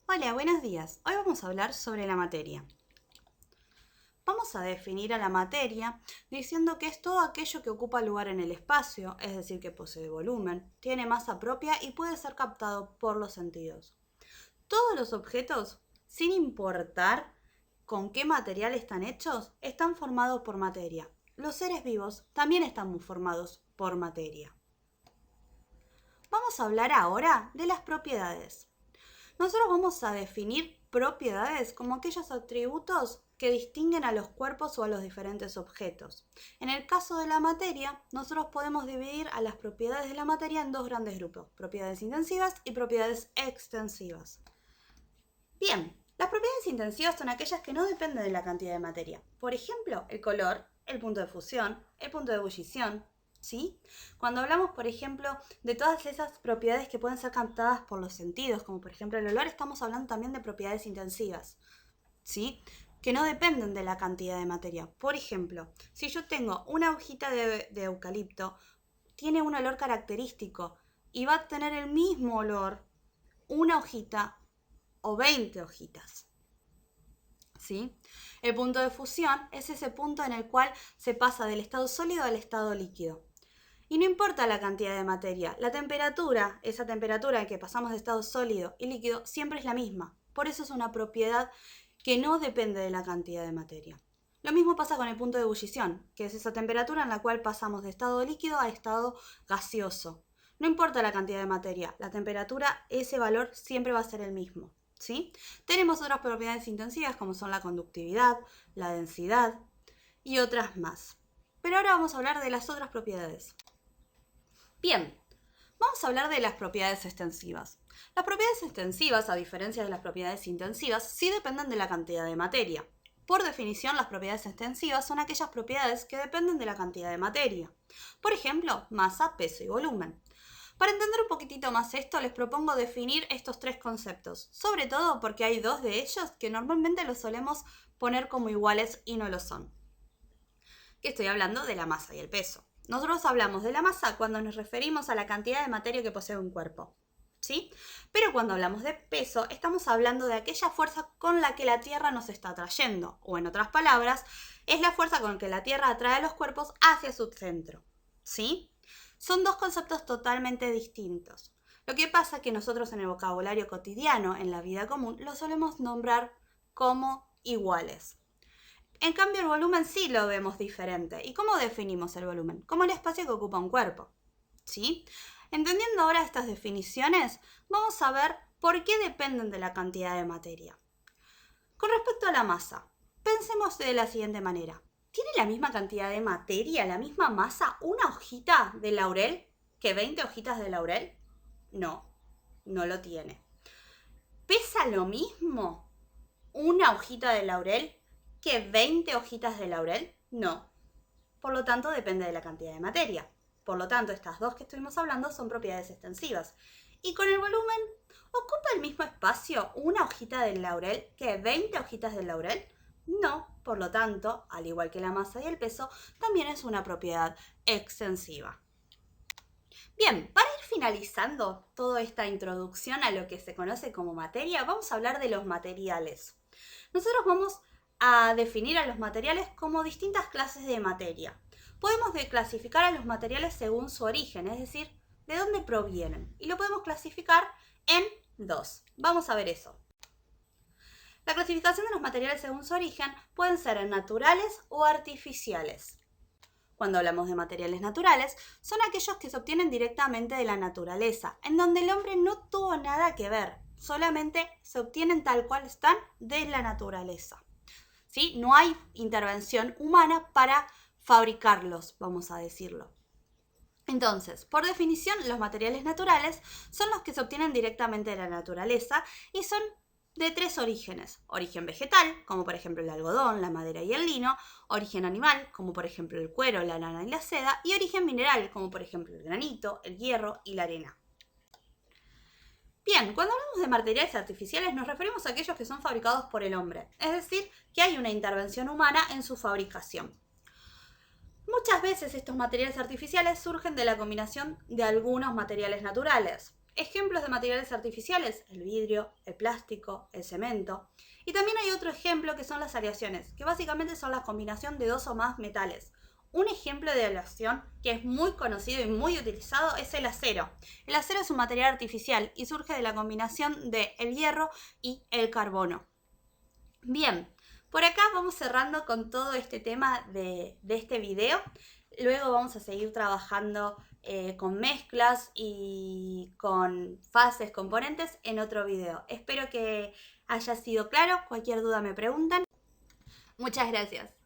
Hola, buenos días. Hoy vamos a hablar sobre la materia. Vamos a definir a la materia diciendo que es todo aquello que ocupa lugar en el espacio, es decir, que posee volumen, tiene masa propia y puede ser captado por los sentidos. Todos los objetos, sin importar con qué material están hechos, están formados por materia. Los seres vivos también están formados por materia. Vamos a hablar ahora de las propiedades. Nosotros vamos a definir propiedades como aquellos atributos que distinguen a los cuerpos o a los diferentes objetos. En el caso de la materia, nosotros podemos dividir a las propiedades de la materia en dos grandes grupos, propiedades intensivas y propiedades extensivas. Bien, las propiedades intensivas son aquellas que no dependen de la cantidad de materia. Por ejemplo, el color, el punto de fusión, el punto de ebullición, ¿sí? Cuando hablamos, por ejemplo, de todas esas propiedades que pueden ser captadas por los sentidos, como por ejemplo el olor, estamos hablando también de propiedades intensivas, ¿sí? Que no dependen de la cantidad de materia. Por ejemplo, si yo tengo una hojita de eucalipto, tiene un olor característico y va a tener el mismo olor una hojita o 20 hojitas. ¿Sí? El punto de fusión es ese punto en el cual se pasa del estado sólido al estado líquido. Y no importa la cantidad de materia, la temperatura, esa temperatura en que pasamos de estado sólido y líquido, siempre es la misma. Por eso es una propiedad que no depende de la cantidad de materia. Lo mismo pasa con el punto de ebullición, que es esa temperatura en la cual pasamos de estado líquido a estado gaseoso. No importa la cantidad de materia, la temperatura, ese valor siempre va a ser el mismo. ¿Sí? Tenemos otras propiedades intensivas como son la conductividad, la densidad y otras más. Pero ahora vamos a hablar de las otras propiedades. Bien, vamos a hablar de las propiedades extensivas. Las propiedades extensivas, a diferencia de las propiedades intensivas, sí dependen de la cantidad de materia. Por definición, las propiedades extensivas son aquellas propiedades que dependen de la cantidad de materia. Por ejemplo, masa, peso y volumen. Para entender un poquitito más esto, les propongo definir estos tres conceptos, sobre todo porque hay dos de ellos que normalmente los solemos poner como iguales y no lo son. Que estoy hablando de la masa y el peso. Nosotros hablamos de la masa cuando nos referimos a la cantidad de materia que posee un cuerpo, ¿sí? Pero cuando hablamos de peso, estamos hablando de aquella fuerza con la que la Tierra nos está atrayendo, o en otras palabras, es la fuerza con la que la Tierra atrae a los cuerpos hacia su centro, ¿sí? Son dos conceptos totalmente distintos. Lo que pasa es que nosotros en el vocabulario cotidiano, en la vida común, los solemos nombrar como iguales. En cambio, el volumen sí lo vemos diferente. ¿Y cómo definimos el volumen? Como el espacio que ocupa un cuerpo. ¿Sí? Entendiendo ahora estas definiciones, vamos a ver por qué dependen de la cantidad de materia. Con respecto a la masa, pensemos de la siguiente manera. ¿Tiene la misma cantidad de materia, la misma masa, una hojita de laurel que 20 hojitas de laurel? No, no lo tiene. ¿Pesa lo mismo una hojita de laurel que 20 hojitas de laurel? No. Por lo tanto, depende de la cantidad de materia. Por lo tanto, estas dos que estuvimos hablando son propiedades extensivas. Y con el volumen, ¿ocupa el mismo espacio una hojita de laurel que 20 hojitas de laurel? No. Por lo tanto, al igual que la masa y el peso, también es una propiedad extensiva. Bien, para ir finalizando toda esta introducción a lo que se conoce como materia, vamos a hablar de los materiales. Nosotros vamos a definir a los materiales como distintas clases de materia. Podemos clasificar a los materiales según su origen, es decir, de dónde provienen. Y lo podemos clasificar en dos. Vamos a ver eso. La clasificación de los materiales según su origen pueden ser naturales o artificiales. Cuando hablamos de materiales naturales, son aquellos que se obtienen directamente de la naturaleza, en donde el hombre no tuvo nada que ver, solamente se obtienen tal cual están de la naturaleza. ¿Sí? No hay intervención humana para fabricarlos, vamos a decirlo. Entonces, por definición, los materiales naturales son los que se obtienen directamente de la naturaleza y son de tres orígenes. Origen vegetal, como por ejemplo el algodón, la madera y el lino. Origen animal, como por ejemplo el cuero, la lana y la seda. Y origen mineral, como por ejemplo el granito, el hierro y la arena. Bien, cuando hablamos de materiales artificiales nos referimos a aquellos que son fabricados por el hombre, es decir, que hay una intervención humana en su fabricación. Muchas veces estos materiales artificiales surgen de la combinación de algunos materiales naturales. Ejemplos de materiales artificiales, el vidrio, el plástico, el cemento. Y también hay otro ejemplo que son las aleaciones, que básicamente son la combinación de dos o más metales. Un ejemplo de aleación que es muy conocido y muy utilizado es el acero. El acero es un material artificial y surge de la combinación de el hierro y el carbono. Bien, por acá vamos cerrando con todo este tema de este video. Luego vamos a seguir trabajando con mezclas y con fases, componentes en otro video. Espero que haya sido claro. Cualquier duda me preguntan. Muchas gracias.